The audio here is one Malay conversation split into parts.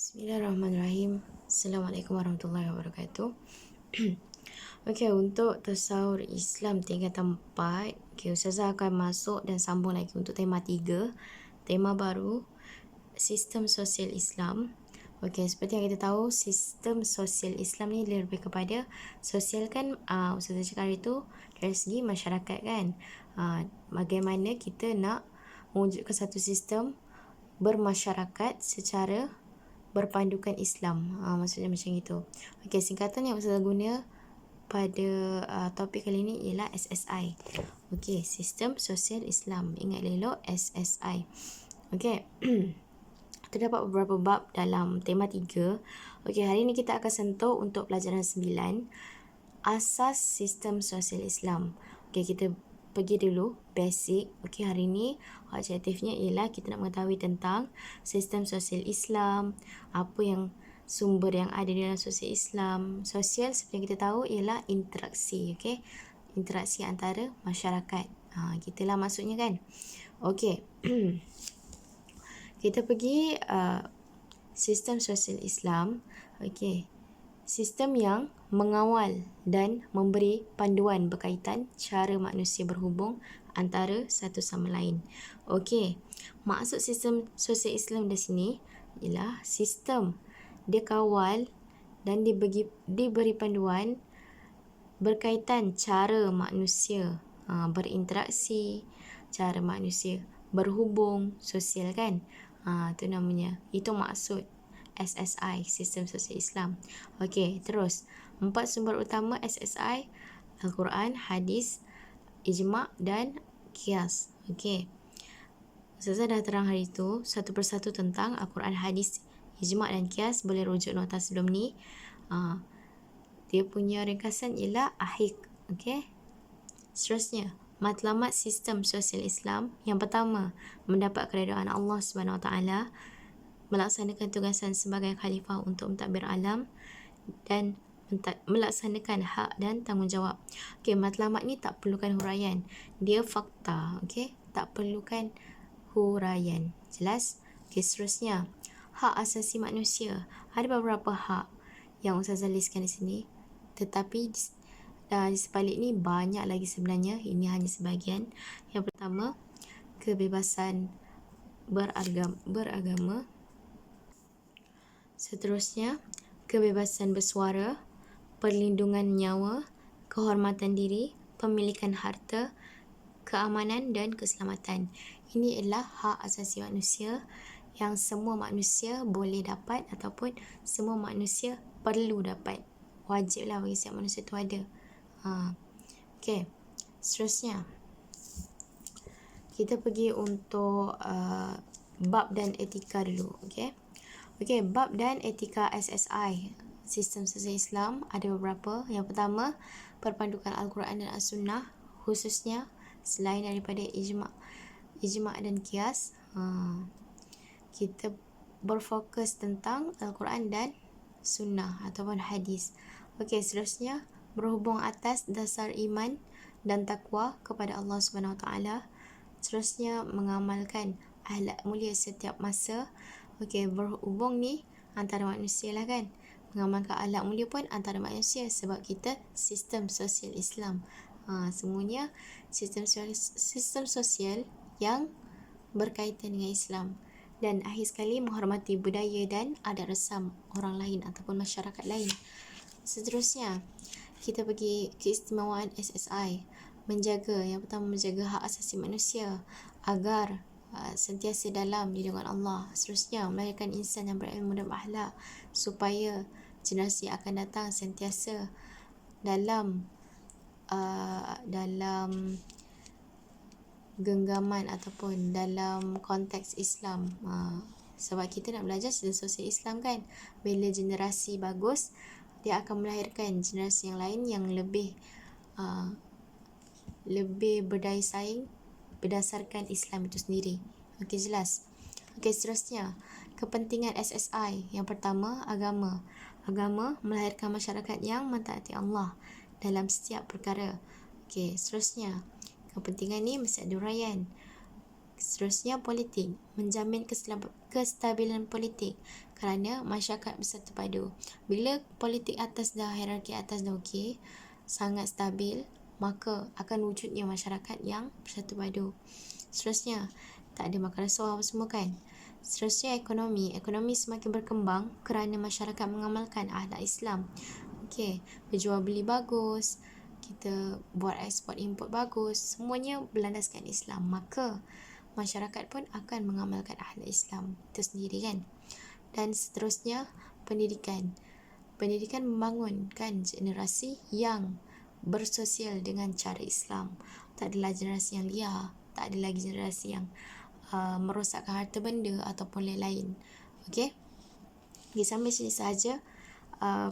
Bismillahirrahmanirrahim. Assalamualaikum warahmatullahi wabarakatuh. Okey, untuk tasawur Islam tingkatan 4, Ustazah akan masuk dan sambung lagi untuk tema 3, tema baru, sistem sosial Islam. Okey, seperti yang kita tahu, sistem sosial Islam ni lebih kepada sosial kan, Ustazah cakap hari tu dari segi masyarakat kan. Bagaimana kita nak mewujudkan satu sistem bermasyarakat secara berpandukan Islam. Maksudnya macam itu. Okey, singkatan yang Ustazah guna pada topik kali ini ialah SSI. Okey, Sistem Sosial Islam. Ingat elok SSI. Okey. Terdapat beberapa bab dalam tema 3. Okey, hari ini kita akan sentuh untuk pelajaran 9, asas sistem sosial Islam. Okey, kita pergi dulu basic. Okey, hari ini objektifnya ialah kita nak mengetahui tentang sistem sosial Islam, apa yang sumber yang ada dalam sosial Islam. Sosial seperti yang kita tahu ialah interaksi, okey. Interaksi antara masyarakat. Gitulah maksudnya kan. Okey. Kita pergi sistem sosial Islam. Okey. Sistem yang mengawal dan memberi panduan berkaitan cara manusia berhubung antara satu sama lain. Okey, maksud sistem sosial Islam di sini ialah sistem dia kawal dan diberi panduan berkaitan cara manusia berinteraksi, cara manusia berhubung sosial kan. Itu namanya. Itu maksud SSI, Sistem Sosial Islam. Okey, terus 4 sumber utama SSI: Al-Quran, hadis, ijma' dan qiyas. Okey. Ustazah dah terang hari itu satu persatu tentang Al-Quran, hadis, ijma' dan qiyas. Boleh rujuk nota sebelum ni. Dia punya ringkasan ialah AHIQ. Okey. Seterusnya, matlamat sistem sosial Islam. Yang pertama, mendapat keredaan Allah Subhanahu Wa Taala, melaksanakan tugasan sebagai khalifah untuk mentadbir alam dan melaksanakan hak dan tanggungjawab. Okey, matlamat ni tak perlukan huraian. Dia fakta, okey? Tak perlukan huraian. Jelas? Okey, seterusnya, hak asasi manusia. Ada beberapa hak yang Ustazah listkan di sini, tetapi di sebalik ni banyak lagi sebenarnya. Ini hanya sebahagian. Yang pertama, kebebasan beragama. Seterusnya, kebebasan bersuara, perlindungan nyawa, kehormatan diri, pemilikan harta, keamanan dan keselamatan. Ini adalah hak asasi manusia yang semua manusia boleh dapat ataupun semua manusia perlu dapat. Wajiblah bagi setiap manusia itu ada. Okey. Seterusnya, kita pergi untuk bab dan etika dulu. Okey. Okey, bab dan etika SSI, Sistem Sosial Islam, ada beberapa. Yang pertama, perpandukan Al-Quran dan As-Sunnah, khususnya selain daripada ijma' dan qiyas. Kita berfokus tentang Al-Quran dan Sunnah ataupun hadis. Okey, seterusnya, berhubung atas dasar iman dan takwa kepada Allah Subhanahu Wa Taala. Seterusnya, mengamalkan akhlak mulia setiap masa. Okey, berhubung ni antara manusia lah kan. Mengamalkan akhlak mulia pun antara manusia sebab kita sistem sosial Islam. Semuanya sistem sosial yang berkaitan dengan Islam. Dan akhir sekali, menghormati budaya dan adat resam orang lain ataupun masyarakat lain. Seterusnya, kita pergi keistimewaan SSI. Yang pertama, menjaga hak asasi manusia agar sentiasa dalam lindungan Allah. Seterusnya, melahirkan insan yang berilmu dan berakhlak supaya generasi akan datang sentiasa dalam genggaman ataupun dalam konteks Islam. Sebab kita nak belajar sistem sosial Islam kan. Bila generasi bagus, dia akan melahirkan generasi yang lain yang lebih berdaya saing berdasarkan Islam itu sendiri. Okey, jelas. Okey, seterusnya, kepentingan SSI. Yang pertama, agama. Agama melahirkan masyarakat yang mentaati Allah dalam setiap perkara. Okey, seterusnya, kepentingan ni mesti ada huraian. Seterusnya, politik, menjamin kestabilan politik kerana masyarakat bersatu padu. Bila politik atas dah, hierarki atas dah okey, sangat stabil, maka akan wujudnya masyarakat yang bersatu padu. Seterusnya, tak ada makan rasuah apa semua kan. Seterusnya, ekonomi semakin berkembang kerana masyarakat mengamalkan akhlak Islam. Okey, berjual beli bagus, kita buat ekspor import bagus, semuanya berlandaskan Islam, maka masyarakat pun akan mengamalkan akhlak Islam itu sendiri kan. Dan seterusnya, pendidikan membangunkan generasi yang bersosial dengan cara Islam. Tak adalah generasi yang liar, tak ada lagi generasi yang merosakkan harta benda ataupun lain-lain. Okey, sampai sini sahaja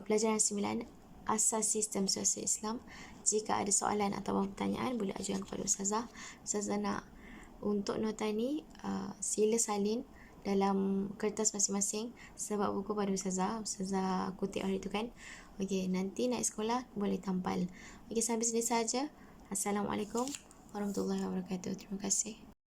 pelajaran 9, asas sistem sosial Islam. Jika ada soalan atau pertanyaan, boleh ajukan kepada Ustazah. Ustazah nak untuk nota ni sila salin dalam kertas masing-masing sebab buku pada Ustazah kutip hari tu kan. Okey, nanti naik sekolah boleh tampal. Okey, sampai sini saja. Assalamualaikum warahmatullahi wabarakatuh. Terima kasih.